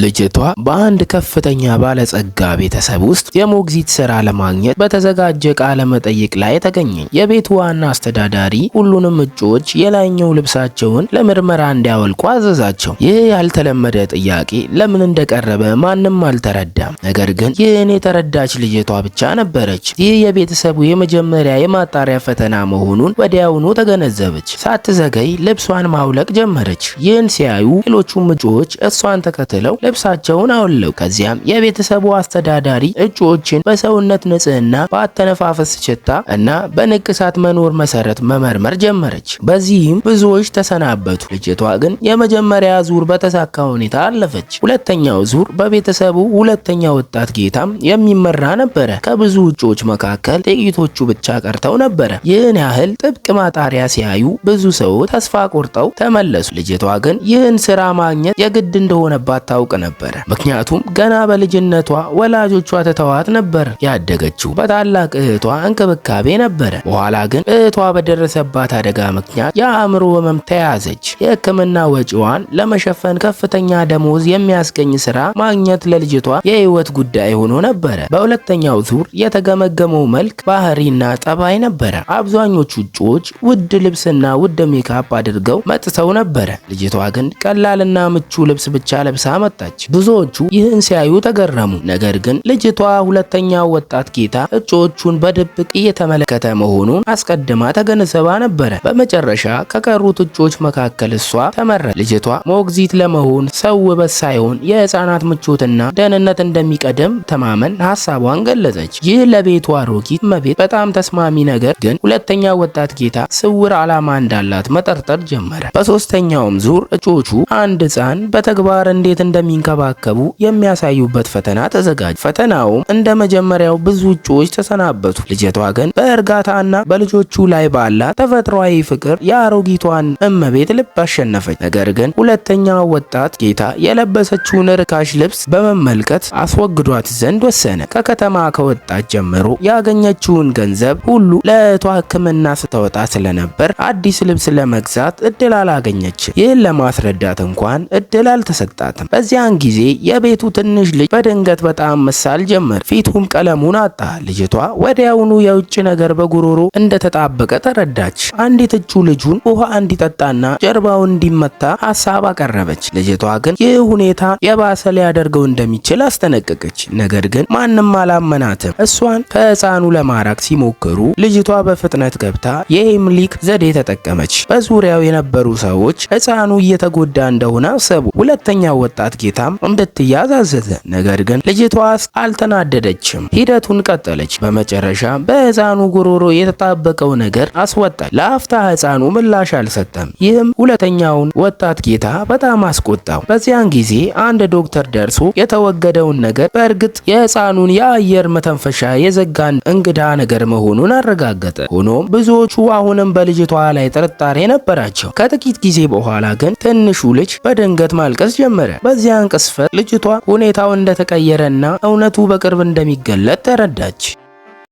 ልጅቷ በአንድ ከፍተኛ ባለጸጋ ቤተሰብ ውስጥ የሞግዚት ስራ ለማግኘት በተዘጋጀ ቃለ መጠይቅ ላይ ተገኘች። የቤቱ ዋና አስተዳዳሪ ሁሉንም እጩዎች የላይኛው ልብሳቸውን ለምርመራ እንዲያወልቁ አዘዛቸው። ይህ ያልተለመደ ጥያቄ ለምን እንደቀረበ ማንም አልተረዳም። ነገር ግን ይህን የተረዳች ልጅቷ ብቻ ነበረች። ይህ የቤተሰቡ የመጀመሪያ የማጣሪያ ፈተና መሆኑን ወዲያውኑ ተገነዘበች። ሳትዘገይ ልብሷን ማውለቅ ጀመረች። ይህን ሲያዩ ሌሎቹም እጩዎች እሷን ተከትለው ልብሳቸውን አወለቁ። ከዚያም የቤተሰቡ አስተዳዳሪ እጩዎችን በሰውነት ንጽህና፣ በአተነፋፈስ ሽታ እና በንቅሳት መኖር መሰረት መመርመር ጀመረች። በዚህም ብዙዎች ተሰናበቱ። ልጅቷ ግን የመጀመሪያ ዙር በተሳካ ሁኔታ አለፈች። ሁለተኛው ዙር በቤተሰቡ ሁለተኛ ወጣት ጌታም የሚመራ ነበረ። ከብዙ እጩዎች መካከል ጥቂቶቹ ብቻ ቀርተው ነበረ። ይህን ያህል ጥብቅ ማጣሪያ ሲያዩ ብዙ ሰዎች ተስፋ ቆርጠው ተመለሱ። ልጅቷ ግን ይህን ስራ ማግኘት የግድ እንደሆነባት ታውቅ ነበረ። ምክንያቱም ገና በልጅነቷ ወላጆቿ ትተዋት ነበር ያደገችው። በታላቅ እህቷ እንክብካቤ ነበረ። በኋላ ግን እህቷ በደረሰባት አደጋ ምክንያት የአእምሮ ህመም ተያዘች። የሕክምና ወጪዋን ለመሸፈን ከፍተኛ ደሞዝ የሚያስገኝ ስራ ማግኘት ለልጅቷ የህይወት ጉዳይ ሆኖ ነበረ። በሁለተኛው ዙር የተገመገመው መልክ፣ ባህሪና ጠባይ ነበረ። አብዛኞቹ እጩዎች ውድ ልብስና ውድ ሜካፕ አድርገው መጥተው ነበረ። ልጅቷ ግን ቀላልና ምቹ ልብስ ብቻ ለብሳ መጣች። ብዙዎቹ ይህን ሲያዩ ተገረሙ። ነገር ግን ልጅቷ ሁለተኛው ወጣት ጌታ እጩዎቹን በድብቅ እየተመለከተ መሆኑን አስቀድማ ተገንዝባ ነበረ። በመጨረሻ ከቀሩት እጩዎች መካከል እሷ ተመረጠች። ልጅቷ ሞግዚት ለመሆን ሰው ውበት ሳይሆን የህፃናት ምቾትና ደህንነት እንደሚቀድም ተማመን ሀሳቧን ገለጸች። ይህ ለቤቱ አሮጊት እመቤት በጣም ተስማሚ፣ ነገር ግን ሁለተኛው ወጣት ጌታ ስውር ዓላማ እንዳላት መጠርጠር ጀመረ። በሶስተኛውም ዙር እጩዎቹ አንድ ህፃን በተግባር እንዴት እንደሚንከባከቡ የሚያሳዩበት ፈተና ተዘጋጀ። ፈተናውም እንደ መጀመሪያው ብዙ እጩዎች ተሰናበቱ። ልጅቷ ግን በእርጋታና በልጆቹ ላይ ባላት ተፈጥሯዊ ፍቅር የአሮጊቷን እመቤት ልብ አሸነፈች። ነገር ግን ሁለተኛው ወጣት ጌታ የለበሰችውን ርካሽ ልብስ በመመልከት አስወግዷት ዘንድ ወሰነ። ከከተማ ከወጣች ጀምሮ ያገኘችውን ገንዘብ ሁሉ ለእህቷ ሕክምና ስትወጣ ስለነበር አዲስ ልብስ ለመግዛት እድል አላገኘች። ይህን ለማስረዳት እንኳን እድል አልተሰጣትም። በዚያን ጊዜ የቤቱ ትንሽ ልጅ በድንገት በጣም መሳል ጀመር። ፊቱም ቀለሙን አጣ። ልጅቷ ወዲያውኑ የውጭ ነገር በጉሮሮ እንደተጣበቀ ተረዳች። አንዲት እጩ ልጁን ውሃ እንዲጠጣና ጀርባውን እንዲመታ ሀሳብ አቀረበች። ልጅቷ ግን ይህ ሁኔታ የባሰ ሊያደርገው እንደሚችል አስጠነቀቀች። ነገር ግን ማንም አላመናትም። እሷን ከህፃኑ ለማራቅ ሲሞክሩ ልጅቷ በፍጥነት ገብታ የሄምሊክ ዘዴ ተጠቀመች። በዙሪያው የነበሩ ሰዎች ህፃኑ እየተጎዳ እንደሆነ አሰቡ። ሁለተኛው ወጣት ጌታም እንድትያዝ አዘዘ። ነገር ግን ልጅቷ አልተናደደችም። ሂደቱን ቀጠለች። በመጨረሻ በህፃኑ ጉሮሮ የተጣበቀው ነገር አስወጣች። ለአፍታ ህፃኑ ምላሽ አልሰጠም። ይህም ሁለተኛውን ወጣት ጌታ በጣም አስቆጣው። በዚያን ጊዜ አንድ ዶክተር ደርሶ የተወገደውን ነገር በእርግጥ የህፃኑን የአየር መተንፈሻ የዘጋን እንግዳ ነገር መሆኑን አረጋገጠ። ሆኖም ብዙዎቹ አሁንም በልጅቷ ላይ ጥርጣሬ ነበራቸው። ከጥቂት ጊዜ በኋላ ግን ትንሹ ልጅ በድንገት ማልቀስ ጀመረ። በዚያን ቅስፈት ልጅቷ ሁኔታው እንደተቀየረና እውነቱ በቅርብ እንደሚገለጥ ተረዳች።